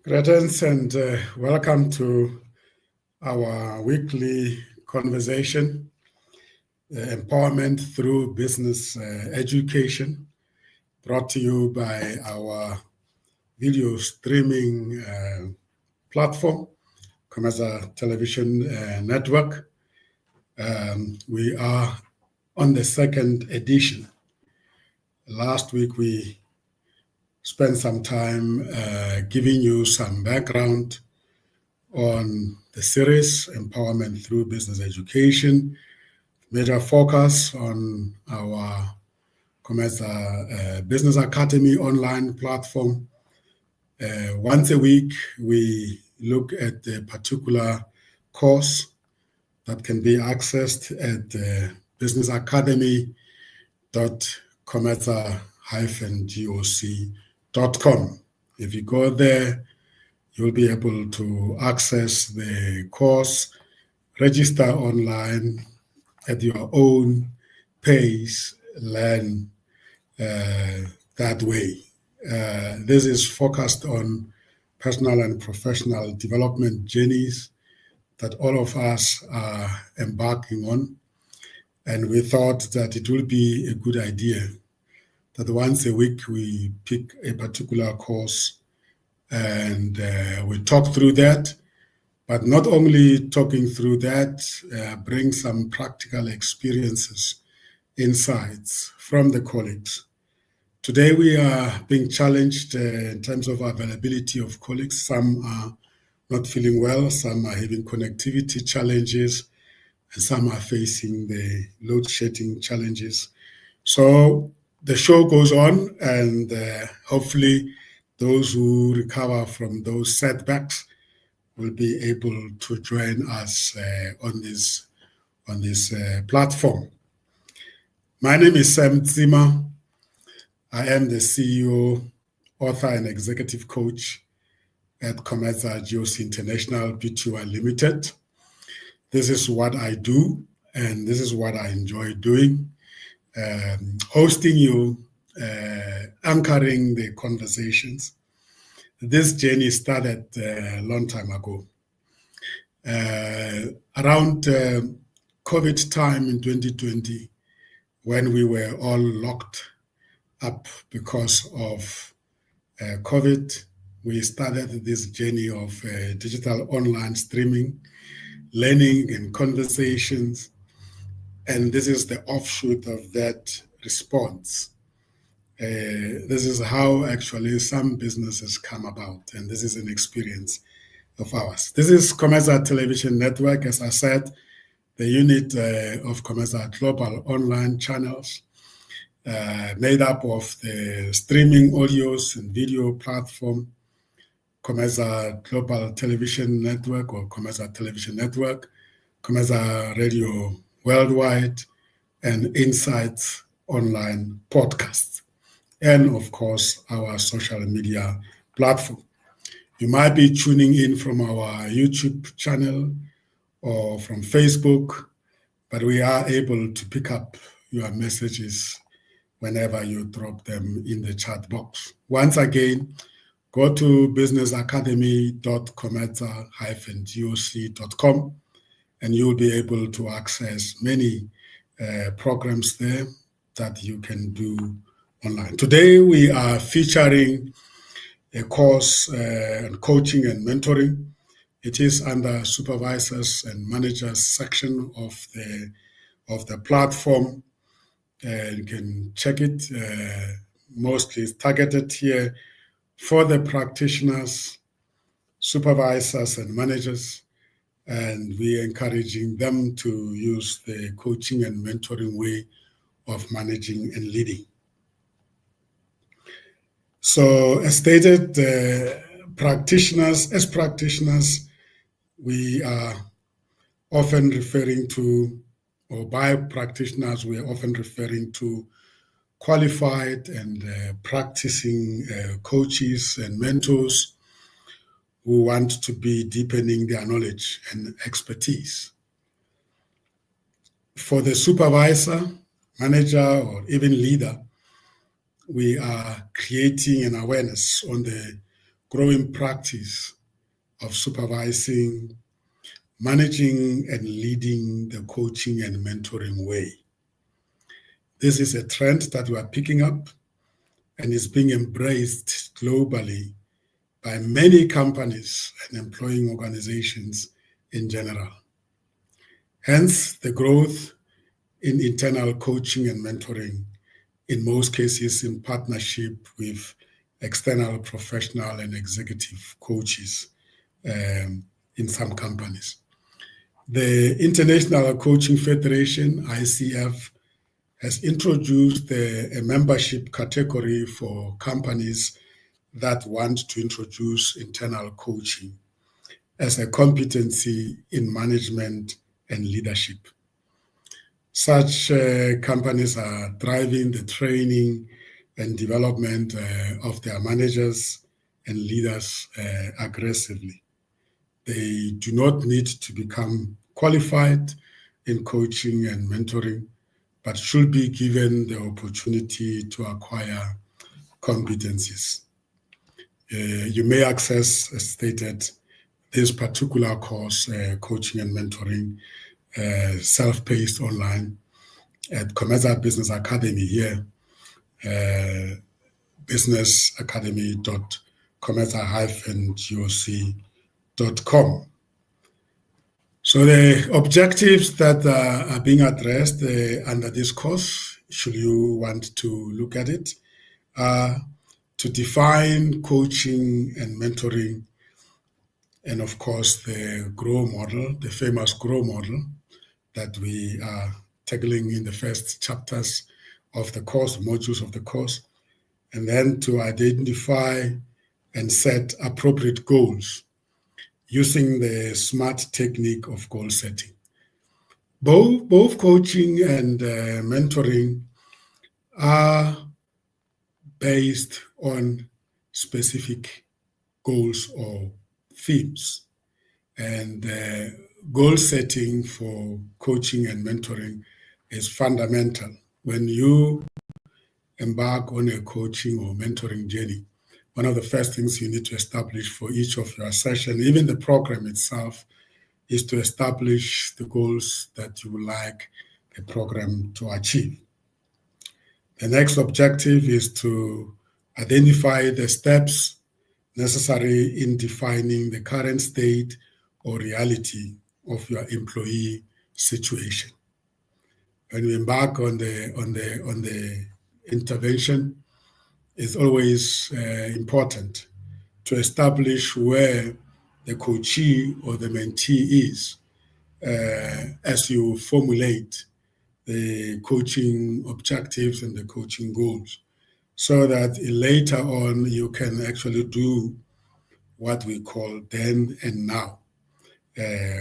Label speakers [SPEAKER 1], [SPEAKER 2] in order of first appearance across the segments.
[SPEAKER 1] Greetings and welcome to our weekly conversation, Empowerment Through Business Education, brought to you by our video streaming platform, Comesa Television Network. We are on the second edition. Last week we spent some time giving you some background on the series Empowerment Through Business Education, major focus on our Comesa Business Academy online platform. Once a week, we look at a particular course that can be accessed at businessacademy.comesa-goc.com. If you go there, you'll be able to access the course, register online at your own pace, learn that way. This is focused on personal and professional development journeys that all of us are embarking on. And we thought that it will be a good idea that once a week we pick a particular course and we talk through that, but not only talking through that, bring some practical experiences, insights from the colleagues. Today we are being challenged in terms of availability of colleagues. Some are not feeling well, some are having connectivity challenges, and some are facing the load shedding challenges. So the show goes on, and hopefully those who recover from those setbacks will be able to join us on this platform. My name is Sam Zima. I am the CEO, author, and executive coach at Comesa GOC International Pty Limited. This is what I do, and this is what I enjoy doing. Hosting you, anchoring the conversations. This journey started a long time ago. Around COVID time in 2020, when we were all locked up because of COVID, we started this journey of digital online streaming, learning and conversations. And this is the offshoot of that response. This is how actually some businesses come about, and this is an experience of ours. This is Comesa Television Network, as I said, the unit of Comesa Global Online Channels, made up of the streaming audios and video platform, Comesa Global Television Network or Comesa Television Network, Comesa Radio Worldwide, and Insights Online Podcasts, and of course, our social media platform. You might be tuning in from our YouTube channel or from Facebook, but we are able to pick up your messages whenever you drop them in the chat box. Once again, go to businessacademy.comesa-goc.com and you'll be able to access many programs there that you can do online. Today, we are featuring a course on coaching and mentoring. It is under supervisors and managers section of the platform. You can check it. Mostly it's targeted here for the practitioners, supervisors, and managers. And we're encouraging them to use the coaching and mentoring way of managing and leading. So as stated, practitioners, we are often referring to, or by practitioners, we are often referring to qualified and practicing coaches and mentors who want to be deepening their knowledge and expertise. For the supervisor, manager, or even leader, we are creating an awareness on the growing practice of supervising, managing, and leading the coaching and mentoring way. This is a trend that we are picking up and is being embraced globally by many companies and employing organizations in general. Hence, the growth in internal coaching and mentoring, in most cases in partnership with external professional and executive coaches in some companies. The International Coaching Federation, ICF, has introduced a membership category for companies that want to introduce internal coaching as a competency in management and leadership. Such companies are driving the training and development of their managers and leaders aggressively. They do not need to become qualified in coaching and mentoring, but should be given the opportunity to acquire competencies. You may access, as stated, this particular course, coaching and mentoring, self-paced online at Comeza Business Academy here, businessacademy.comeza-goc.com. So the objectives that are being addressed under this course, should you want to look at it, are to define coaching and mentoring, and of course the GROW model, the famous GROW model that we are tackling in the first chapters of the course, modules of the course, and then to identify and set appropriate goals using the SMART technique of goal setting. Both coaching and mentoring are based on specific goals or themes. And goal setting for coaching and mentoring is fundamental. When you embark on a coaching or mentoring journey, one of the first things you need to establish for each of your sessions, even the program itself, is to establish the goals that you would like the program to achieve. The next objective is to identify the steps necessary in defining the current state or reality of your employee situation. When we embark on the intervention, it's always important to establish where the coachee or the mentee is as you formulate the coaching objectives and the coaching goals, so that later on you can actually do what we call then and now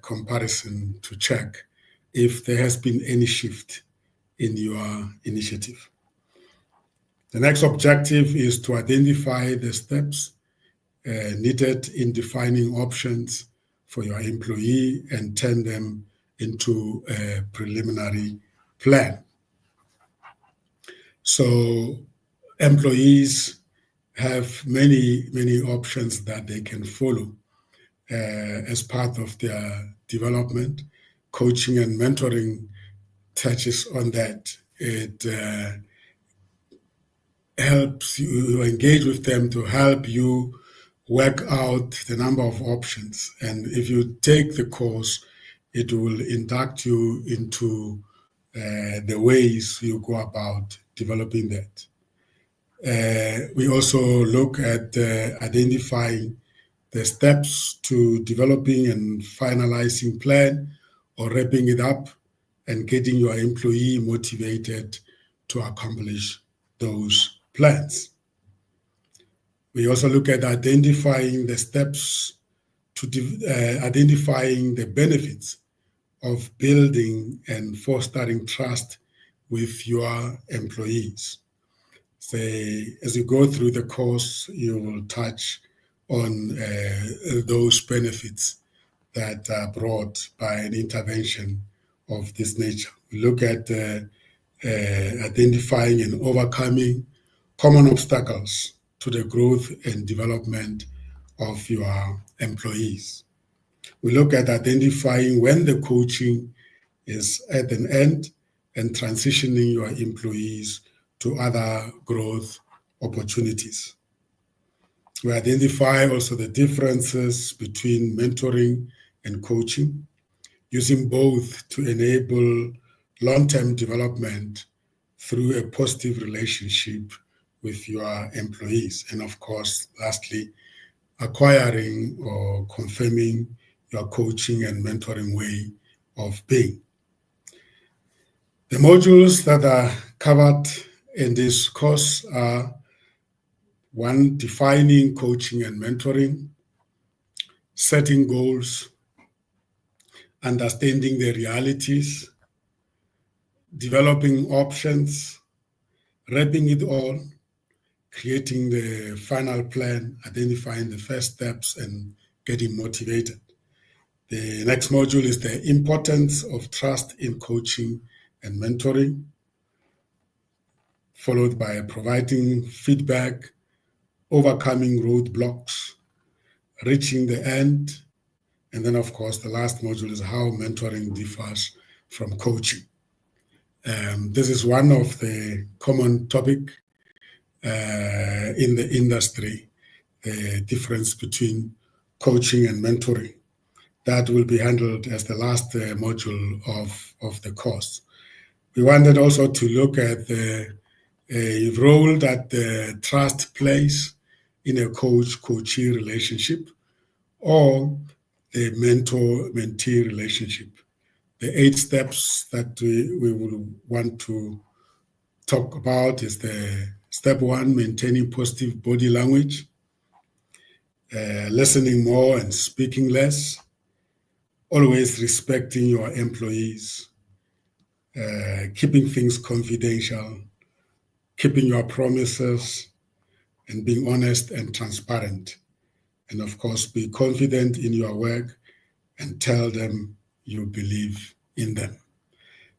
[SPEAKER 1] comparison to check if there has been any shift in your initiative. The next objective is to identify the steps needed in defining options for your employee and turn them into a preliminary plan. So employees have many options that they can follow as part of their development. Coaching and mentoring touches on that. It helps you engage with them to help you work out the number of options. And if you take the course, it will induct you into the ways you go about developing that. We also look at identifying the steps to developing and finalizing plan or wrapping it up and getting your employee motivated to accomplish those plans. We also look at identifying the steps to identifying the benefits of building and fostering trust with your employees. So as you go through the course, you will touch on those benefits that are brought by an intervention of this nature. We look at identifying and overcoming common obstacles to the growth and development of your employees. We look at identifying when the coaching is at an end and transitioning your employees to other growth opportunities. We identify also the differences between mentoring and coaching, using both to enable long-term development through a positive relationship with your employees. And of course, lastly, acquiring or confirming your coaching and mentoring way of being. The modules that are covered in this course are: 1, defining coaching and mentoring; setting goals; understanding the realities; developing options; wrapping it all; creating the final plan; identifying the first steps; and getting motivated. The next module is the importance of trust in coaching and mentoring, followed by providing feedback, overcoming roadblocks, reaching the end, and then, of course, the last module is how mentoring differs from coaching. This is one of the common topic in the industry, the difference between coaching and mentoring. That will be handled as the last module of the course. We wanted also to look at the role that the trust plays in a coach-coachee relationship, or the mentor-mentee relationship. The 8 steps that we will want to talk about is the step 1, maintaining positive body language, listening more and speaking less, always respecting your employees, keeping things confidential, keeping your promises, and being honest and transparent. And of course, be confident in your work and tell them you believe in them.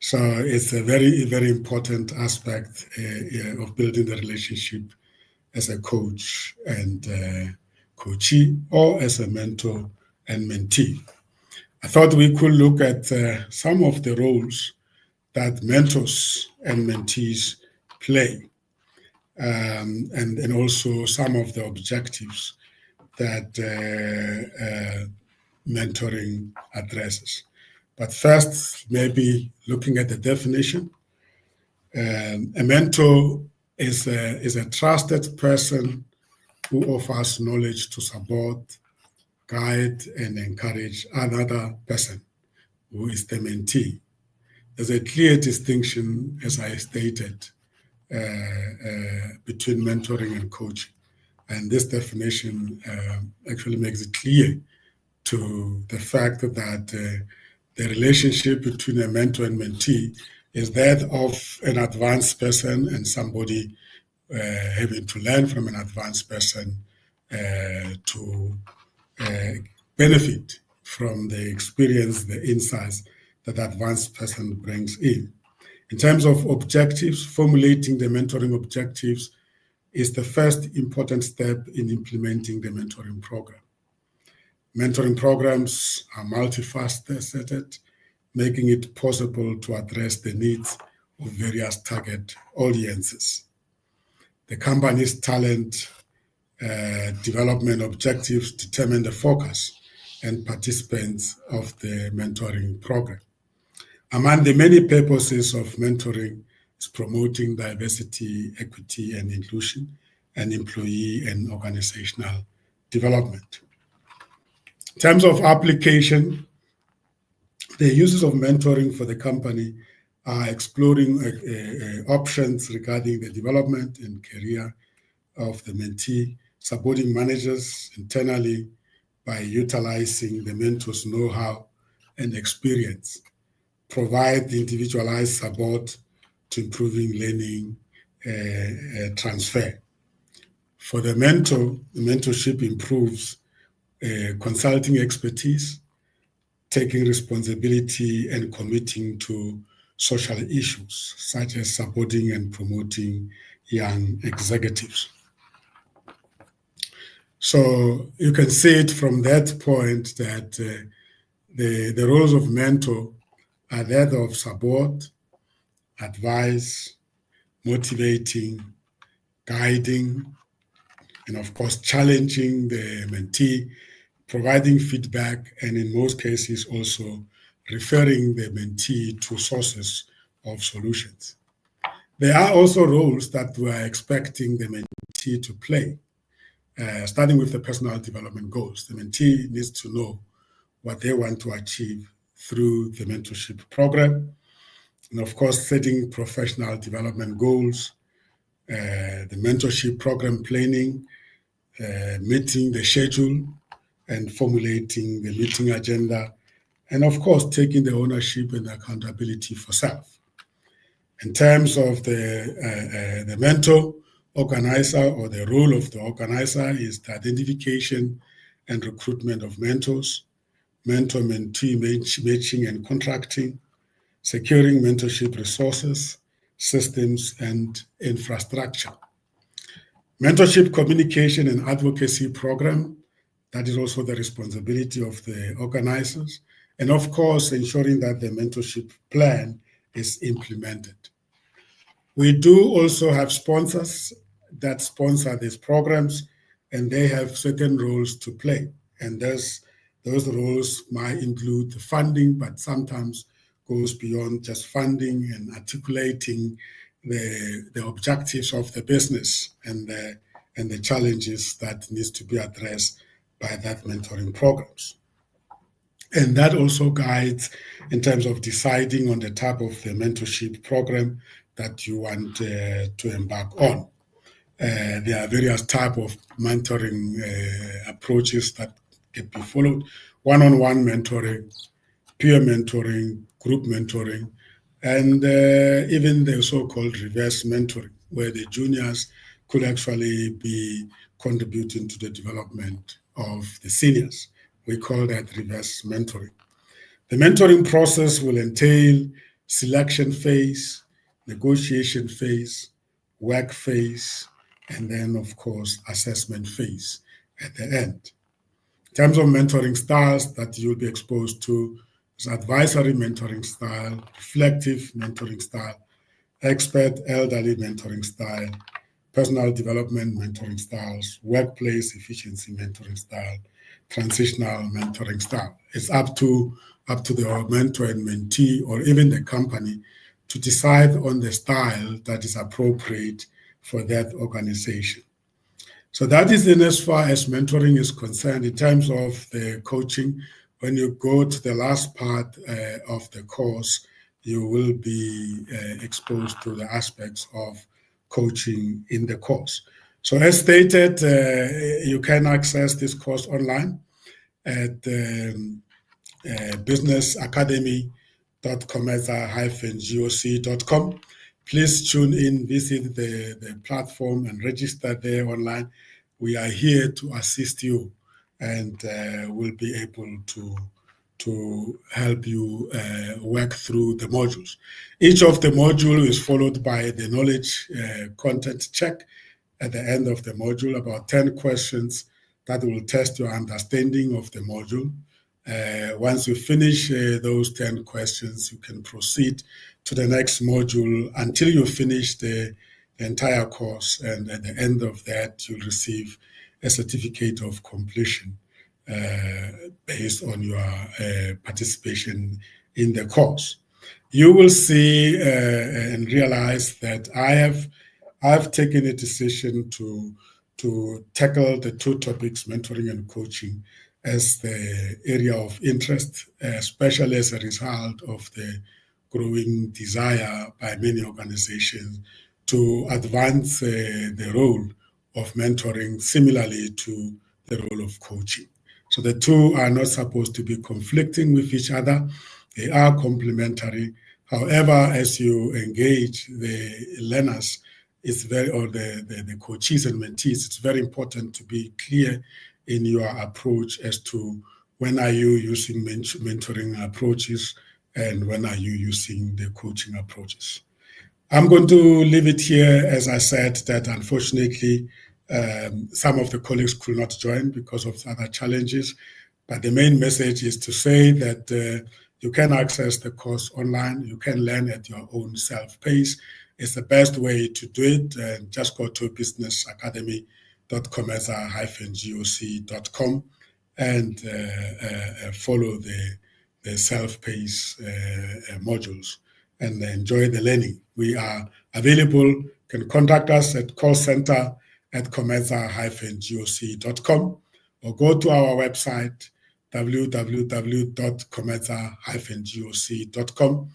[SPEAKER 1] So it's a very, very important aspect of building the relationship as a coach and coachee, or as a mentor and mentee. I thought we could look at some of the roles that mentors and mentees play, and also some of the objectives that mentoring addresses. But first, maybe looking at the definition. A mentor is a trusted person who offers knowledge to support, guide, and encourage another person who is the mentee. There's a clear distinction, as I stated, between mentoring and coaching. And this definition actually makes it clear to the fact that the relationship between a mentor and mentee is that of an advanced person and somebody having to learn from an advanced person to benefit from the experience, the insights that the advanced person brings in. In terms of objectives, formulating the mentoring objectives is the first important step in implementing the mentoring program. Mentoring programs are multifaceted, making it possible to address the needs of various target audiences. The company's talent development objectives determine the focus and participants of the mentoring program. Among the many purposes of mentoring is promoting diversity, equity, and inclusion, and employee and organizational development. In terms of application, the uses of mentoring for the company are exploring options regarding the development and career of the mentee, supporting managers internally by utilizing the mentor's know-how and experience, provide individualized support to improving learning transfer. For the mentor, the mentorship improves consulting expertise, taking responsibility and committing to social issues, such as supporting and promoting young executives. So you can see it from that point that the roles of mentor are that of support, advice, motivating, guiding, and of course, challenging the mentee, providing feedback, and in most cases, also referring the mentee to sources of solutions. There are also roles that we are expecting the mentee to play, starting with the personal development goals. The mentee needs to know what they want to achieve through the mentorship program. And of course, setting professional development goals, the mentorship program planning, meeting the schedule, and formulating the meeting agenda, and of course, taking the ownership and accountability for self. In terms of the mentor organizer, or the role of the organizer, is the identification and recruitment of mentors, mentor-mentee matching and contracting, securing mentorship resources, systems, and infrastructure. Mentorship communication and advocacy program, that is also the responsibility of the organizers. And of course, ensuring that the mentorship plan is implemented. We do also have sponsors that sponsor these programs, and they have certain roles to play. And those roles might include the funding, but sometimes goes beyond just funding and articulating the objectives of the business and the challenges that needs to be addressed by that mentoring programs. And that also guides in terms of deciding on the type of the mentorship program that you want to embark on. There are various types of mentoring approaches that can be followed: one-on-one mentoring, peer mentoring, group mentoring, and even the so-called reverse mentoring, where the juniors could actually be contributing to the development of the seniors. We call that reverse mentoring. The mentoring process will entail selection phase, negotiation phase, work phase, and then, of course, assessment phase at the end. In terms of mentoring styles that you'll be exposed to, is advisory mentoring style, reflective mentoring style, expert elderly mentoring style, personal development mentoring styles, workplace efficiency mentoring style, transitional mentoring style. It's up to the mentor and mentee, or even the company, to decide on the style that is appropriate for that organization. So that is in as far as mentoring is concerned. In terms of the coaching, when you go to the last part of the course, you will be exposed to the aspects of coaching in the course. So as stated, you can access this course online at businessacademy.comesa-goc.com. Please tune in, visit the platform, and register there online. We are here to assist you, and we'll be able to help you work through the modules. Each of the modules is followed by the knowledge content check at the end of the module, about 10 questions that will test your understanding of the module. Once you finish those 10 questions, you can proceed to the next module until you finish the entire course. And at the end of that, you'll receive a certificate of completion based on your participation in the course. You will see and realize that I've taken a decision to tackle the two topics, mentoring and coaching, as the area of interest, especially as a result of the growing desire by many organizations to advance the role of mentoring similarly to the role of coaching. So the two are not supposed to be conflicting with each other. They are complementary. However, as you engage the learners, the coaches and mentees, it's very important to be clear in your approach as to when are you using mentoring approaches and when are you using the coaching approaches. I'm going to leave it here. As I said, that unfortunately Some of the colleagues could not join because of other challenges, but the main message is to say that you can access the course online. You can learn at your own self-pace. It's the best way to do it. Just go to businessacademy.comesa-goc.com and follow the self-pace modules and enjoy the learning. We are available. You can contact us at callcenter@comesa-goc.com or go to our website www.comesa-goc.com.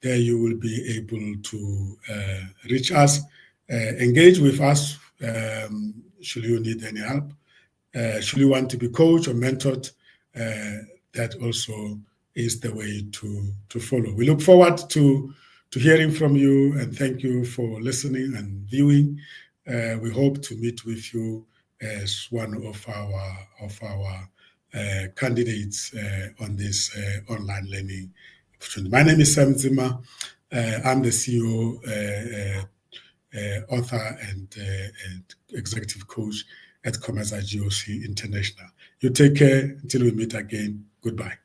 [SPEAKER 1] There you will be able to reach us, engage with us should you need any help. Should you want to be coached or mentored, that also is the way to follow. We look forward to hearing from you, and thank you for listening and viewing. We hope to meet with you as one of our candidates on this online learning opportunity. My name is Sam Zimmer. I'm the CEO, author, and executive coach at COMESA GOC International. You take care until we meet again. Goodbye.